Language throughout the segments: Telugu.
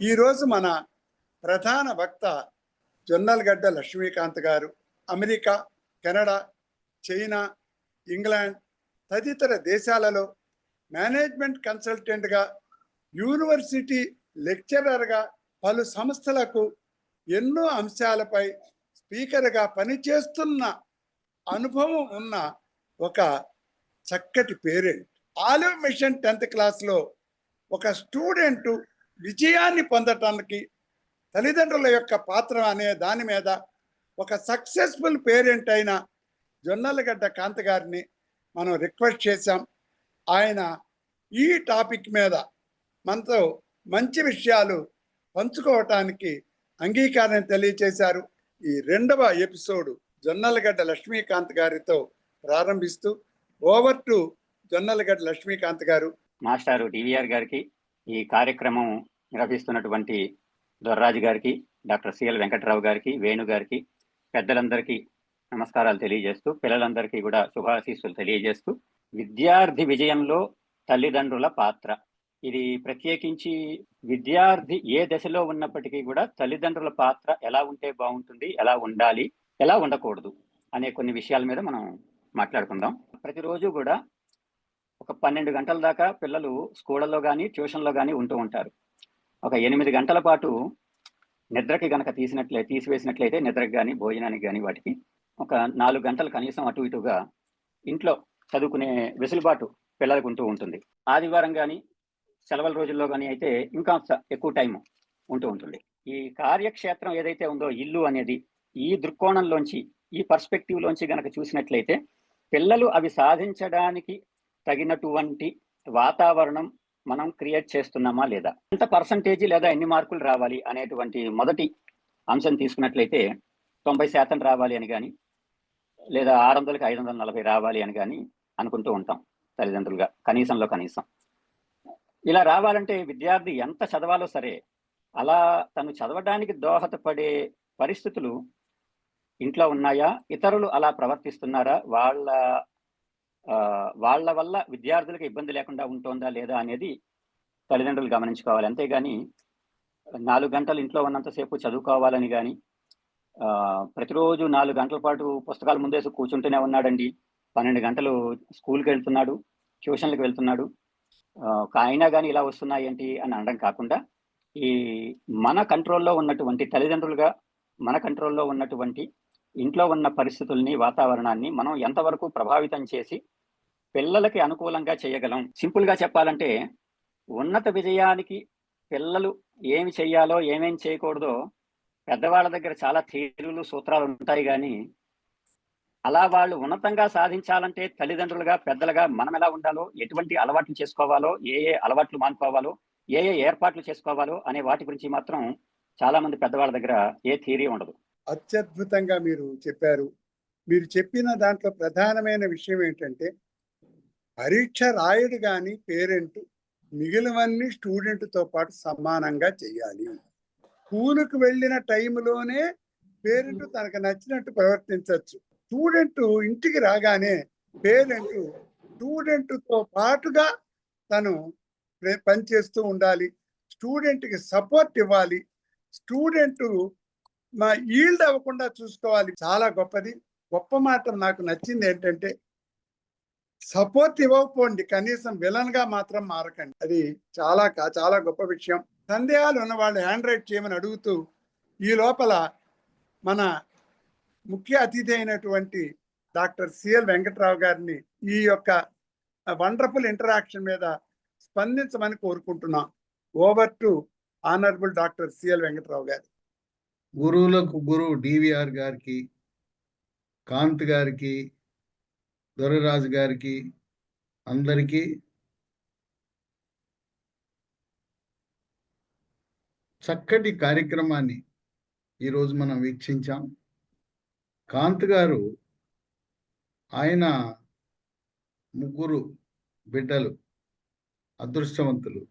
ఈరోజు మన ప్రధాన వక్త జొన్నలగడ్డ లక్ష్మీకాంత్ గారు అమెరికా, కెనడా, చైనా, ఇంగ్లాండ్ తదితర దేశాలలో మేనేజ్మెంట్ కన్సల్టెంట్గా, యూనివర్సిటీ లెక్చరర్గా పలు సంస్థలకు ఎన్నో అంశాలపై స్పీకర్గా పనిచేస్తున్న అనుభవం ఉన్న ఒక చక్కటి పేరెంట్. ఆలివ్ మిషన్ 10th క్లాస్లో ఒక స్టూడెంట్ విజయాన్ని పొందటానికి తల్లిదండ్రుల యొక్క పాత్ర అనే దాని మీద ఒక సక్సెస్ఫుల్ పేరెంట్ అయిన జొన్నలగడ్డ కాంత్ గారిని మనం రిక్వెస్ట్ చేశాం. ఆయన ఈ టాపిక్ మీద మనతో మంచి విషయాలు పంచుకోవటానికి అంగీకారం తెలియచేశారు. ఈ 2వ ఎపిసోడ్ జొన్నలగడ్డ లక్ష్మీకాంత్ గారితో ప్రారంభిస్తూ ఓవర్ టు జొన్నలగడ్డ లక్ష్మీకాంత్ గారు. మాస్టారు డివిఆర్ గారికి, ఈ కార్యక్రమం నిర్వహిస్తున్నటువంటి దొర్రాజు గారికి, డాక్టర్ సిఎల్ వెంకట్రావు గారికి, వేణు గారికి, పెద్దలందరికీ నమస్కారాలు తెలియజేస్తూ, పిల్లలందరికీ కూడా శుభాశీస్సులు తెలియజేస్తూ, విద్యార్థి విజయంలో తల్లిదండ్రుల పాత్ర, ఇది ప్రత్యేకించి విద్యార్థి ఏ దశలో ఉన్నప్పటికీ కూడా తల్లిదండ్రుల పాత్ర ఎలా ఉంటే బాగుంటుంది, ఎలా ఉండాలి, ఎలా ఉండకూడదు అనే కొన్ని విషయాల మీద మనం మాట్లాడుకుందాం. ప్రతిరోజు కూడా ఒక 12 గంటల దాకా పిల్లలు స్కూళ్ళలో కానీ ట్యూషన్లో కానీ ఉంటూ ఉంటారు. ఒక 8 గంటల పాటు నిద్రకి గనక తీసివేసినట్లయితే నిద్రకి కానీ భోజనానికి కానీ వాటికి ఒక 4 గంటలు కనీసం అటు ఇటుగా ఇంట్లో చదువుకునే వెసులుబాటు పిల్లలకు ఉంటూ ఉంటుంది. ఆదివారం కానీ సెలవుల రోజుల్లో కానీ అయితే ఇంకా ఎక్కువ టైం ఉంటూ ఉంటుంది. ఈ కార్యక్షేత్రం ఏదైతే ఉందో ఇల్లు అనేది, ఈ దృక్కోణంలోంచి, ఈ పర్స్పెక్టివ్లోంచి గనక చూసినట్లయితే పిల్లలు అవి సాధించడానికి తగినటువంటి వాతావరణం మనం క్రియేట్ చేస్తున్నామా లేదా, ఎంత పర్సంటేజ్ లేదా ఎన్ని మార్కులు రావాలి అనేటువంటి మొదటి అంశం తీసుకున్నట్లయితే 90% రావాలి అని కానీ, లేదా 600కి 540 రావాలి అని కానీ అనుకుంటూ ఉంటాం తల్లిదండ్రులుగా, కనీసంలో కనీసం. ఇలా రావాలంటే విద్యార్థి ఎంత చదవాలో సరే, అలా తను చదవడానికి దోహదపడే పరిస్థితులు ఇంట్లో ఉన్నాయా, ఇతరులు అలా ప్రవర్తిస్తున్నారా, వాళ్ళ వల్ల విద్యార్థులకు ఇబ్బంది లేకుండా ఉంటుందా లేదా అనేది తల్లిదండ్రులు గమనించుకోవాలి. అంతేగాని 4 గంటలు ఇంట్లో ఉన్నంతసేపు చదువుకోవాలని కానీ, ప్రతిరోజు 4 గంటల పాటు పుస్తకాల ముందేసి కూర్చుంటూనే ఉన్నాడండి, 12 గంటలు స్కూల్కి వెళ్తున్నాడు, ట్యూషన్లకు వెళ్తున్నాడు, అయినా కానీ ఇలా వస్తున్నాయి ఏంటి అని అనడం కాకుండా, ఈ మన కంట్రోల్లో ఉన్నటువంటి తల్లిదండ్రులుగా మన కంట్రోల్లో ఉన్నటువంటి ఇంట్లో ఉన్న పరిస్థితుల్ని, వాతావరణాన్ని మనం ఎంతవరకు ప్రభావితం చేసి పిల్లలకి అనుకూలంగా చేయగలం. సింపుల్గా చెప్పాలంటే ఉన్నత విజయానికి పిల్లలు ఏమి చెయ్యాలో ఏమేం చేయకూడదో పెద్దవాళ్ళ దగ్గర చాలా థియరీలు, సూత్రాలు ఉంటాయి. కానీ అలా వాళ్ళు ఉన్నతంగా సాధించాలంటే తల్లిదండ్రులుగా, పెద్దలుగా మనం ఎలా ఉండాలో, ఎటువంటి అలవాట్లు చేసుకోవాలో, ఏ అలవాట్లు మానుకోవాలో, ఏ ఏర్పాట్లు చేసుకోవాలో అనే వాటి గురించి మాత్రం చాలా మంది పెద్దవాళ్ళ దగ్గర ఏ థియరీ ఉండదు. అత్యద్భుతంగా మీరు చెప్పారు. మీరు చెప్పిన దాంట్లో ప్రధానమైన విషయం ఏంటంటే, పరీక్ష రాయడు కానీ పేరెంట్ మిగిలినవన్నీ స్టూడెంట్తో పాటు సమానంగా చేయాలి. స్కూలుకు వెళ్ళిన టైంలోనే పేరెంట్ తనకు నచ్చినట్టు ప్రవర్తించవచ్చు. స్టూడెంట్ ఇంటికి రాగానే పేరెంట్ స్టూడెంట్తో పాటుగా తను పనిచేస్తూ ఉండాలి. స్టూడెంట్కి సపోర్ట్ ఇవ్వాలి. స్టూడెంట్ ఈల్డ్ అవ్వకుండా చూసుకోవాలి. చాలా గొప్పది. గొప్ప మాట నాకు నచ్చింది ఏంటంటే, సపోర్ట్ ఇవ్వకపోండి, కనీసం విలన్గా మాత్రం మారకండి. అది చాలా గొప్ప విషయం. సందేహాలు ఉన్న వాళ్ళు హ్యాండ్ రైట్ చేయమని అడుగుతూ, ఈ లోపల మన ముఖ్య అతిథి అయినటువంటి డాక్టర్ సిఎల్ వెంకట్రావు గారిని ఈ యొక్క వండర్ఫుల్ ఇంటరాక్షన్ మీద స్పందించమని కోరుకుంటున్నాం. Over to honourable doctor CL Venkatrao గారు. గురువులకు గురువు డివిఆర్ గారికి, కాంత్ గారికి, దొరరాజు గారికి, అందరికీ చక్కటి కార్యక్రమాన్ని ఈరోజు మనం వీక్షించాం. కాంత్ గారు, ఆయన 3 బిడ్డలు, అదృష్టవంతులు,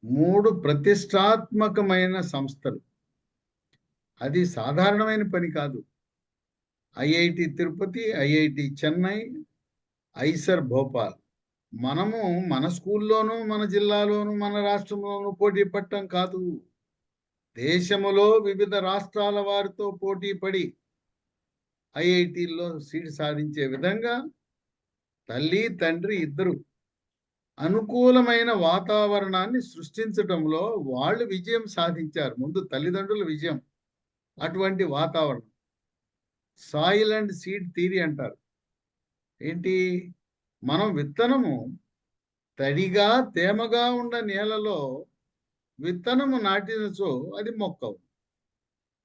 3 ప్రతిష్టాత్మకమైన సంస్థలు. అది సాధారణమైన పని కాదు. IIT Tirupati, IIT Chennai, IISER Bhopal. మనము మన స్కూల్లోనూ, మన జిల్లాలోనూ, మన రాష్ట్రంలోనూ పోటీ పడటం కాదు. దేశములో వివిధ రాష్ట్రాల వారితో పోటీ పడి ఐఐటీల్లో సీట్ సాధించే విధంగా తల్లి తండ్రి ఇద్దరు అనుకూలమైన వాతావరణాన్ని సృష్టించడంలో వాళ్ళు విజయం సాధించారు. ముందు తల్లిదండ్రుల విజయం. అటువంటి వాతావరణం సాయిల్ అండ్ సీడ్ థియరీ అంటారు. ఏంటి? మనం విత్తనము తడిగా తేమగా ఉన్న నేలలో విత్తనము నాటినచో అది మొక్క.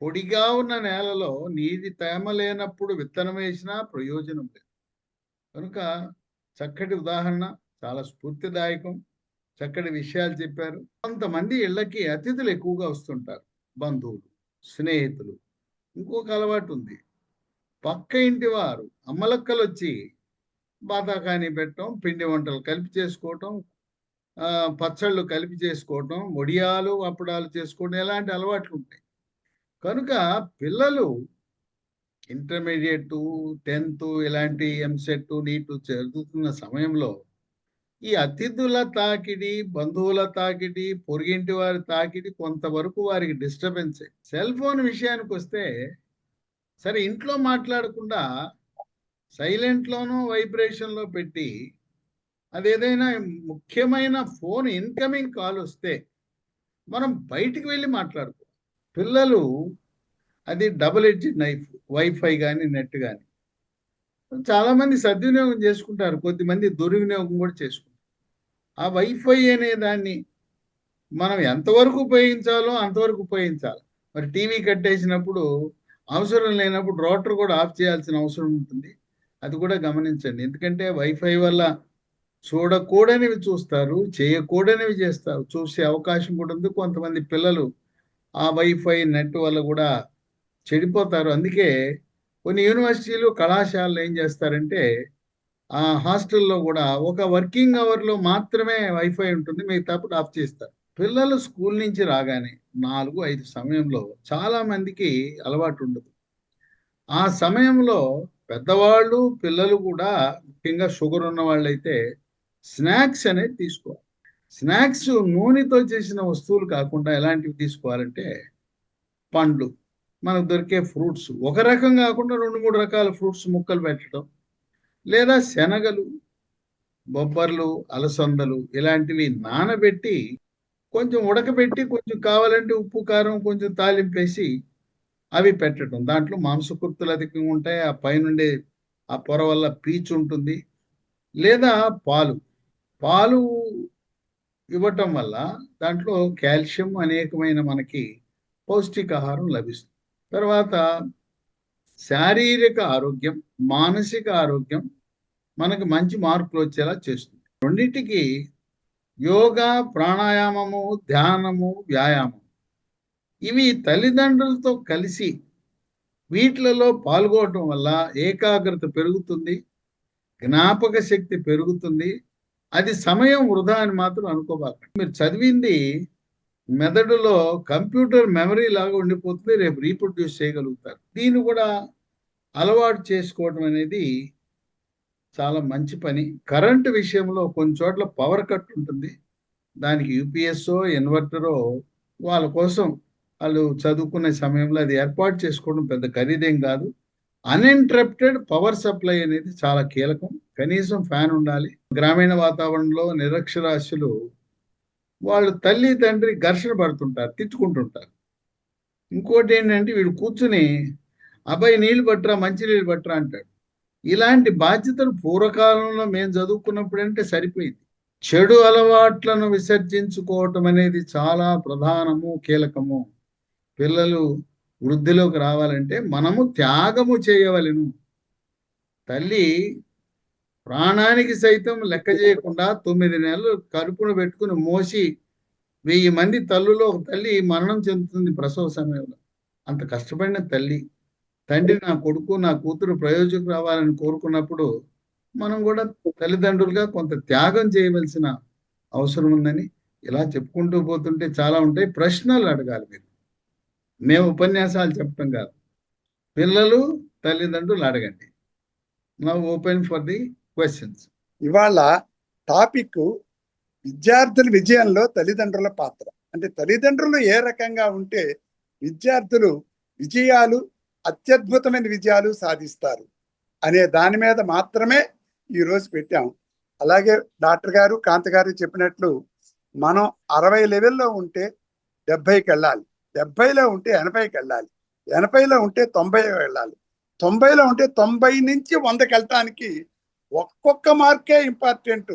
పొడిగా ఉన్న నేలలో నీటి తేమ లేనప్పుడు విత్తనం వేసినా ప్రయోజనం లేదు. కనుక చక్కటి ఉదాహరణ, చాలా స్ఫూర్తిదాయకం. చక్కటి విషయాలు చెప్పారు. కొంతమంది ఇళ్ళకి అతిథులు ఎక్కువగా వస్తుంటారు, బంధువులు, స్నేహితులు. ఇంకొక అలవాటు ఉంది, పక్క ఇంటి వారు అమ్మలక్కలు వచ్చి బాతాకాని పెట్టడం, పిండి వంటలు కలిపి చేసుకోవటం, పచ్చళ్ళు కలిపి చేసుకోవటం, వడియాలు అప్పడాలు చేసుకోవడం, ఇలాంటి అలవాట్లు ఉంటాయి. కనుక పిల్లలు ఇంటర్మీడియట్, 10th ఇలాంటి ఎంసెట్, నీట్ చదువుతున్న సమయంలో ఈ అతిథుల తాకిడి, బంధువుల తాకిడి, పొరుగింటి వారి తాకిడి కొంతవరకు వారికి డిస్టర్బెన్స్. సెల్ ఫోన్ విషయానికి వస్తే సరే, ఇంట్లో మాట్లాడకుండా సైలెంట్లోనూ వైబ్రేషన్లో పెట్టి అదేదైనా ముఖ్యమైన ఫోన్ ఇన్కమింగ్ కాల్ వస్తే మనం బయటికి వెళ్ళి మాట్లాడుకో. పిల్లలు అది డబుల్ ఎడ్జ్ నైఫ్. వైఫై కానీ నెట్ కానీ చాలామంది సద్వినియోగం చేసుకుంటారు, కొద్దిమంది దుర్వినియోగం కూడా చేసుకుంటారు. ఆ వైఫై అనే దాన్ని మనం ఎంతవరకు ఉపయోగించాలో అంతవరకు ఉపయోగించాలి. మరి టీవీ కట్టేసినప్పుడు, అవసరం లేనప్పుడు రోటర్ కూడా ఆఫ్ చేయాల్సిన అవసరం ఉంటుంది. అది కూడా గమనించండి. ఎందుకంటే వైఫై వల్ల చూడకూడనివి చూస్తారు, చేయకూడనివి చేస్తారు, చూసే అవకాశం కూడా ఉంది. కొంతమంది పిల్లలు ఆ వైఫై నెట్ వల్ల కూడా చెడిపోతారు. అందుకే కొన్ని యూనివర్సిటీలు, కళాశాలలు ఏం చేస్తారంటే ఆ హాస్టల్లో కూడా ఒక వర్కింగ్ అవర్లో మాత్రమే వైఫై ఉంటుంది, మిగతాప్పుడు ఆఫ్ చేస్తారు. పిల్లలు స్కూల్ నుంచి రాగానే 4-5 సమయంలో చాలా మందికి అలవాటు ఉండదు. ఆ సమయంలో పెద్దవాళ్ళు, పిల్లలు కూడా, ముఖ్యంగా షుగర్ ఉన్న వాళ్ళైతే స్నాక్స్ అనేది తీసుకోవాలి. స్నాక్స్ నూనెతో చేసిన వస్తువులు కాకుండా ఎలాంటివి తీసుకోవాలంటే పండ్లు, మనకు దొరికే ఫ్రూట్స్, ఒక రకం కాకుండా 2-3 రకాల ఫ్రూట్స్ ముక్కలు పెట్టడం, లేదా శనగలు, బొబ్బర్లు, అలసందలు ఇలాంటివి నానబెట్టి కొంచెం ఉడకబెట్టి కొంచెం కావాలంటే ఉప్పు కారం కొంచెం తాలింపేసి అవి పెట్టడం. దాంట్లో మాంసకృత్తులు అధికంగా ఉంటాయి, ఆ పైనుండే ఆ పొర వల్ల పీచు ఉంటుంది. లేదా పాలు ఇవ్వటం వల్ల దాంట్లో కాల్షియం, అనేకమైన మనకి పౌష్టికాహారం లభిస్తుంది. తర్వాత శారీరక ఆరోగ్యం, మానసిక ఆరోగ్యం మనకు మంచి మార్పులు వచ్చేలా చేస్తుంది. రెండింటికి యోగా, ప్రాణాయామము, ధ్యానము, వ్యాయామం, ఇవి తల్లిదండ్రులతో కలిసి వీటిలలో పాల్గొనడం వల్ల ఏకాగ్రత పెరుగుతుంది, జ్ఞాపక శక్తి పెరుగుతుంది. అది సమయం వృధా అని మాత్రం అనుకోబాకండి. మీరు చదివింది మెదడులో కంప్యూటర్ మెమరీ లాగా ఉండిపోతుంది, రేపు రీప్రొడ్యూస్ చేయగలుగుతారు. దీన్ని కూడా అలవాటు చేసుకోవడం అనేది చాలా మంచి పని. కరెంటు విషయంలో కొన్ని చోట్ల పవర్ కట్ ఉంటుంది, దానికి యూపీఎస్ఓ, ఇన్వర్టరో వాళ్ళ కోసం వాళ్ళు చదువుకునే సమయంలో అది ఏర్పాటు చేసుకోవడం పెద్ద ఖరీదేం కాదు. అన్ఇంటరప్టెడ్ పవర్ సప్లై అనేది చాలా కీలకం. కనీసం ఫ్యాన్ ఉండాలి. గ్రామీణ వాతావరణంలో నిరక్షరాస్యులు వాళ్ళు తల్లి తండ్రి ఘర్షణ పడుతుంటారు, తిట్టుకుంటుంటారు. ఇంకోటి ఏంటంటే వీడు కూర్చుని అబ్బాయి నీళ్ళు పట్టరా, మంచి నీళ్ళు పట్టరా అంటాడు. ఇలాంటి బాధ్యతలు పూర్వకాలంలో మేము చదువుకున్నప్పుడు అంటే సరిపోయింది. చెడు అలవాట్లను విసర్జించుకోవటం అనేది చాలా ప్రధానము, కీలకము. పిల్లలు వృద్ధిలోకి రావాలంటే మనము త్యాగము చేయవలెను. తల్లి ప్రాణానికి సైతం లెక్క చేయకుండా 9 నెలలు కడుపును పెట్టుకుని మోసి 1000 మంది తల్లులో ఒక తల్లి మరణం చెందుతుంది ప్రసవ సమయంలో. అంత కష్టపడిన తల్లి, తండ్రి నా కొడుకు, నా కూతురు ప్రయోజకు రావాలని కోరుకున్నప్పుడు మనం కూడా తల్లిదండ్రులుగా కొంత త్యాగం చేయవలసిన అవసరం ఉందని ఇలా చెప్పుకుంటూ పోతుంటే చాలా ఉంటాయి. ప్రశ్నలు అడగాలి మీరు. మేము ఉపన్యాసాలు చెప్పటం కాదు, పిల్లలు తల్లిదండ్రులు అడగండి. Now open for the questions. ఇవాళ టాపిక్ విద్యార్థుల విజయంలో తల్లిదండ్రుల పాత్ర. అంటే తల్లిదండ్రులు ఏ రకంగా ఉంటే విద్యార్థులు విజయాలు, అత్యద్భుతమైన విజయాలు సాధిస్తారు అనే దాని మీద మాత్రమే ఈరోజు పెట్టాం. అలాగే డాక్టర్ గారు, కాంత గారు చెప్పినట్లు మనం 60 లెవెల్లో ఉంటే 70కి వెళ్ళాలి, 70లో ఉంటే 80కి వెళ్ళాలి, 80లో ఉంటే 90 వెళ్ళాలి, 90లో ఉంటే 90 నుంచి 100కి వెళ్ళటానికి ఒక్కొక్క మార్కే ఇంపార్టెంట్.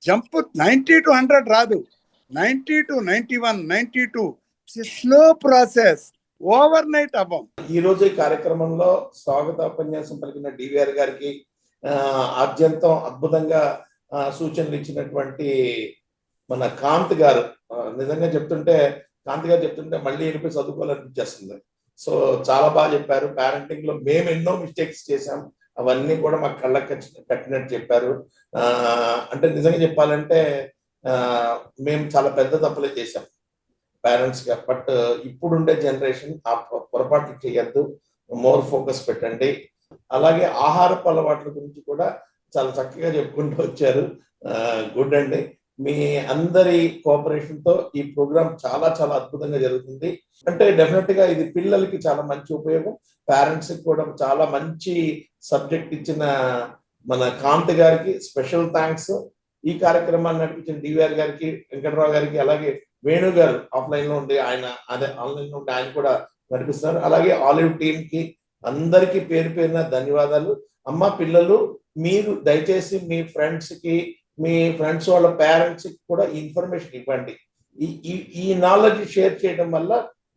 జంప్ 90 to 100 రాదు, 90 to 91, 92 slow process, overnight అవ్వం. ఈ రోజు ఈ కార్యక్రమంలో స్వాగతోపన్యాసం పలికిన డివిఆర్ గారికి ఆద్యంతం అద్భుతంగా సూచనలు ఇచ్చినటువంటి మన కాంత్ గారు, నిజంగా కాంత్ గారు చెప్తుంటే మళ్ళీ వెళ్ళిపోయి చదువుకోవాలనిపించేస్తుంది. సో చాలా బాగా చెప్పారు. పేరెంటింగ్ లో మేము ఎన్నో మిస్టేక్స్ చేశాం, అవన్నీ కూడా మాకు కళ్ళకి కట్టినట్టు చెప్పారు. అంటే నిజంగా చెప్పాలంటే మేము చాలా పెద్ద తప్పులే చేశాం పేరెంట్స్ గా. బట్ ఇప్పుడుండే జనరేషన్ ఆ పొరపాట్లు చేయొద్దు, మోర్ ఫోకస్ పెట్టండి. అలాగే ఆహారపు అలవాట్ల గురించి కూడా చాలా చక్కగా చెప్పుకుంటూ వచ్చారు. గుడ్ అండి. మీ అందరి కోఆపరేషన్ తో ఈ ప్రోగ్రామ్ చాలా చాలా అద్భుతంగా జరుగుతుంది. అంటే డెఫినెట్ గా ఇది పిల్లలకి చాలా మంచి ఉపయోగం, పేరెంట్స్ కి కూడా చాలా మంచి సబ్జెక్ట్ ఇచ్చిన మన కాంత్ గారికి స్పెషల్ థ్యాంక్స్. ఈ కార్యక్రమాన్ని నడిపించిన డివిఆర్ గారికి, వెంకటరావు గారికి, అలాగే వేణు గారు ఆఫ్లైన్ లో ఉండి ఆన్లైన్ లో ఉండి ఆయన కూడా నడిపిస్తున్నారు. అలాగే ఆలివ్ టీమ్ కి అందరికీ పేరు పేరున ధన్యవాదాలు. అమ్మ పిల్లలు, మీరు దయచేసి మీ ఫ్రెండ్స్ కి, మీ ఫ్రెండ్స్ వాళ్ళ పేరెంట్స్ కి కూడా ఇన్ఫర్మేషన్ ఇవ్వండి. ఈ నాలెడ్జ్ షేర్ చేయడం వల్ల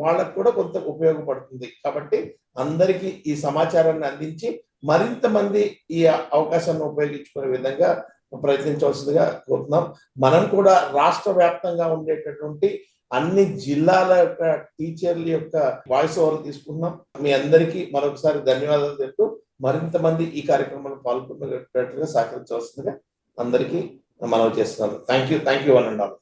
వాళ్ళకు కూడా కొంత ఉపయోగపడుతుంది. కాబట్టి అందరికీ ఈ సమాచారాన్ని అందించి మరింత మంది ఈ అవకాశాన్ని ఉపయోగించుకునే విధంగా ప్రయత్నించవలసిందిగా కోరుతున్నాం. మనం కూడా రాష్ట్ర వ్యాప్తంగా ఉండేటటువంటి అన్ని జిల్లాల యొక్క టీచర్ల యొక్క వాయిస్ ఓవర్ తీసుకున్నాం. మీ అందరికీ మరొకసారి ధన్యవాదాలు చెప్తూ మరింత మంది ఈ కార్యక్రమంలో పాల్గొనేటట్టుగా సహకరించవలసిందిగా అందరికీ మనవి చేస్తున్నాను. Thank you one and all.